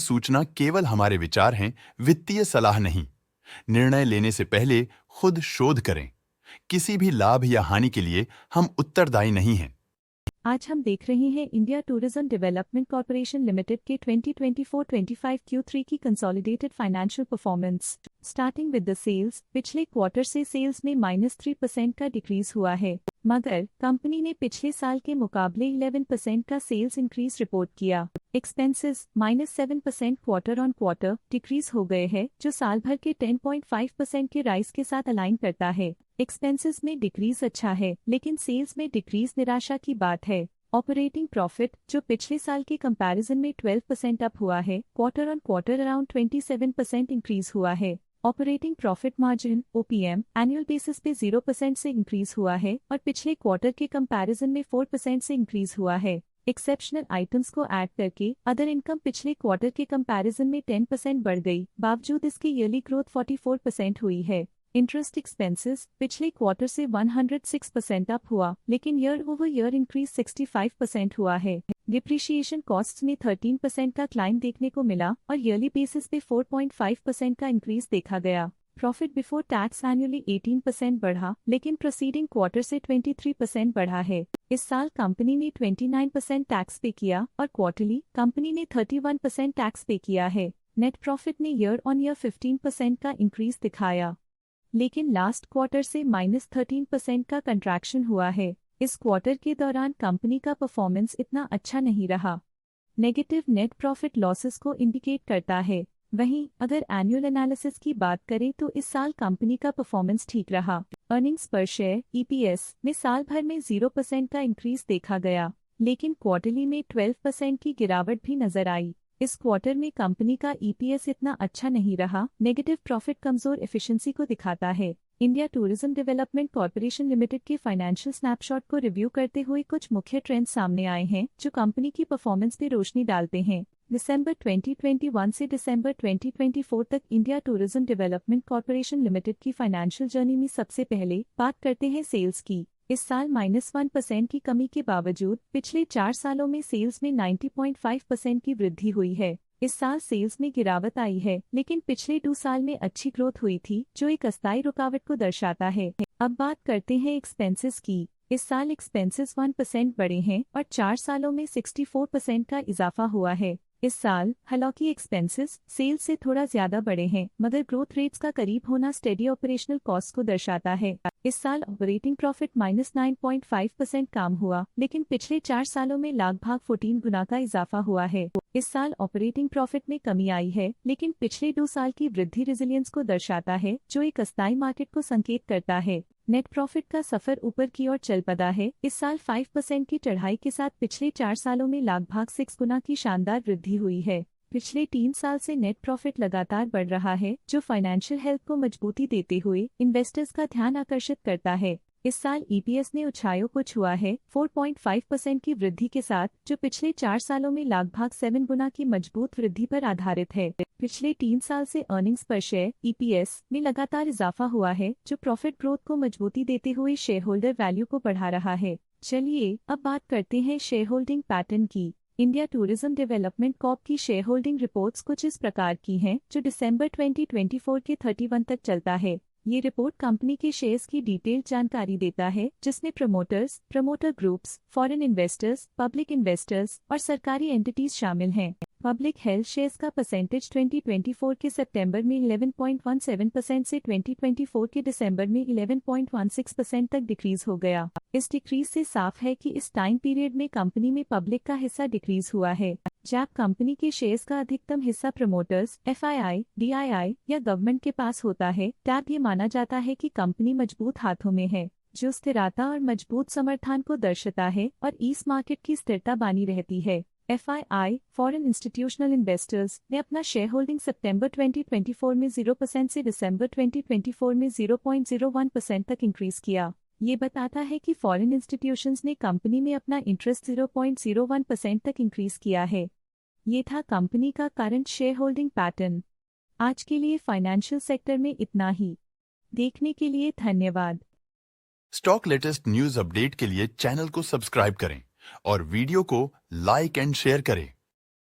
सूचना केवल हमारे विचार हैं, वित्तीय सलाह नहीं। निर्णय लेने से पहले खुद शोध करें। किसी भी लाभ या हानि के लिए हम उत्तरदायी नहीं हैं। आज हम देख रहे हैं India tourism development corporation limited के 2024-25 Q3 की consolidated financial performance. Starting with the sales, पिछले क्वार्टर से सेल्स में -3% का डिक्रीज हुआ है, मगर कंपनी ने पिछले साल के मुकाबले 11% का सेल्स इंक्रीज रिपोर्ट किया। Expenses -7% quarter on quarter decrease हो गए हैं, जो साल भर के 10.5% के राइज के साथ अलाइन करता है। एक्सपेंसेस में डिक्रीज अच्छा है, लेकिन सेल्स में डिक्रीज निराशा की बात है। ऑपरेटिंग प्रॉफिट, जो पिछले साल के कंपैरिजन में 12% अप हुआ है, quarter on quarter around 27% increase हुआ है। Operating profit margin OPM annual basis पे 0% से इंक्रीज हुआ है और पिछले क्वार्टर के कंपैरिजन में 4% से इंक्रीज हुआ है। एक्सेप्शनल आइटम्स को ऐड करके अदर इनकम पिछले क्वार्टर के कंपैरिजन में 10% बढ़ गई, बावजूद इसके ईयरली ग्रोथ 44% हुई है। इंटरेस्ट एक्सपेंसेस पिछले क्वार्टर से 106% अप हुआ, लेकिन ईयर ओवर ईयर इंक्रीज 65% हुआ है। डिप्रिशिएशन कॉस्ट्स में 13% का क्लाइम देखने को मिला और ईयरली बेसिस पे 4.5% का इंक्रीज देखा गया। प्रॉफिट बिफोर टैक्स एनुअली 18% बढ़ा, लेकिन प्रोसीडिंग क्वार्टर से 23% बढ़ा है। इस साल कंपनी ने 29% टैक्स पे किया और क्वार्टरली कंपनी ने 31% टैक्स पे किया है। नेट प्रॉफिट ने ईयर ऑन ईयर 15% का इंक्रीज दिखाया, लेकिन लास्ट क्वार्टर से -13% का कंट्रैक्शन हुआ है। इस क्वार्टर के दौरान कंपनी का परफॉर्मेंस इतना अच्छा नहीं रहा। नेगेटिव नेट प्रॉफिट लॉसेस को इंडिकेट करता है। वहीं अगर एनुअल एनालिसिस की बात करें तो इस साल कंपनी का परफॉर्मेंस ठीक रहा। अर्निंग्स पर शेयर EPS में साल भर में 0% का इंक्रीज देखा गया, लेकिन क्वार्टरली में 12% की गिरावट भी नजर आई। इस क्वार्टर में कंपनी का EPS इतना अच्छा नहीं रहा। नेगेटिव प्रॉफिट कमजोर एफिशिएंसी को दिखाता है। India tourism development corporation limited के फाइनेंशियल स्नैपशॉट को रिव्यू करते हुए कुछ मुख्य ट्रेंड्स सामने आए हैं, जो कंपनी की परफॉर्मेंस पे रोशनी डालते हैं। दिसंबर 2021 से दिसंबर 2024 तक India tourism development corporation limited की फाइनेंशियल जर्नी में सबसे पहले बात करते हैं सेल्स की। इस साल -1% की कमी के बावजूद पिछले 4 सालों में सेल्स में 90.5% की वृद्धि हुई है। इस साल सेल्स में गिरावट आई है, लेकिन पिछले 2 साल में अच्छी ग्रोथ हुई थी, जो एक अस्थायी रुकावट को दर्शाता है। अब बात करते हैं एक्सपेंसेस की। इस साल एक्सपेंसेस 1% बढ़े हैं और 4 सालों में 64% का इजाफा हुआ है। इस साल हालांकि एक्सपेंसेस सेल्स से थोड़ा ज्यादा बढ़े हैं, मगर ग्रोथ रेट्स का करीब होना स्टेडी ऑपरेशनल कॉस्ट को दर्शाता है। इस साल ऑपरेटिंग प्रॉफिट -9.5% कम हुआ, लेकिन पिछले 4 सालों में लगभग 14 गुना का इजाफा हुआ है। इस साल ऑपरेटिंग प्रॉफिट में कमी आई है, लेकिन पिछले 2 साल की वृद्धि रेजिलियंस को दर्शाता है, जो एक अस्थायी मार्केट को संकेत करता है। नेट प्रॉफिट का सफर ऊपर की ओर चल पड़ा है। इस साल 5% की चढ़ाई के साथ पिछले 4 सालों में लगभग 6 गुना की शानदार वृद्धि हुई है। पिछले 3 साल से नेट प्रॉफिट लगातार बढ़ रहा है, जो फाइनेंशियल हेल्थ को मजबूती देते हुए इन्वेस्टर्स का ध्यान आकर्षित करता है। इस साल EPS ने ऊंचाइयों को छुआ है 4.5% की वृद्धि के साथ, जो पिछले 4 सालों में लगभग 7 गुना की मजबूत वृद्धि पर आधारित है। पिछले 3 साल से अर्निंग्स पर शेयर EPS में लगातार इजाफा हुआ है, जो प्रॉफिट ग्रोथ को मजबूती देते हुए शेयर होल्डर वैल्यू को बढ़ा रहा है। चलिए अब बात करते हैं शेयर होल्डिंग पैटर्न की। इंडिया टूरिज्म डेवलपमेंट कॉर्प की शेयर होल्डिंग रिपोर्ट्स कुछ इस प्रकार की हैं, जो दिसंबर 2024 के 31 तक चलता है। ये रिपोर्ट कंपनी के शेयर्स की डिटेल्ड जानकारी देता है, जिसमें promoters, promoter groups, foreign investors, public investors और सरकारी एंटिटीज शामिल हैं। पब्लिक हेल्थ शेयर्स का परसेंटेज 2024 के सितंबर में 11.17% से 2024 के दिसंबर में 11.16% तक डिक्रीज हो गया। इस डिक्रीज से साफ है कि इस टाइम पीरियड में कंपनी में पब्लिक का हिस्सा डिक्रीज हुआ है। जब कंपनी के शेयर्स का अधिकतम हिस्सा प्रमोटर्स, FII, DII या गवर्नमेंट के पास होता है, तब ये माना जाता है कि कंपनी मजबूत हाथों में है, जो स्थिरता और मजबूत समर्थन को दर्शाता है और इस मार्केट की स्थिरता बनी रहती है। FII, फॉरेन इंस्टीट्यूशनल इन्वेस्टर्स, ने अपना शेयर होल्डिंग सितंबर 2024 में 0% से दिसंबर 2024 में 0.01% तक इंक्रीज किया। ये बताता है कि फॉरेन इंस्टीट्यूशंस ने कंपनी में अपना इंटरेस्ट 0.01% तक इंक्रीज किया है। ये था कंपनी का करंट शेयर होल्डिंग पैटर्न। आज के लिए फाइनेंशियल सेक्टर में इतना ही। देखने के लिए धन्यवाद। स्टॉक लेटेस्ट न्यूज अपडेट के लिए चैनल को सब्सक्राइब करें और वीडियो को लाइक एंड शेयर करें।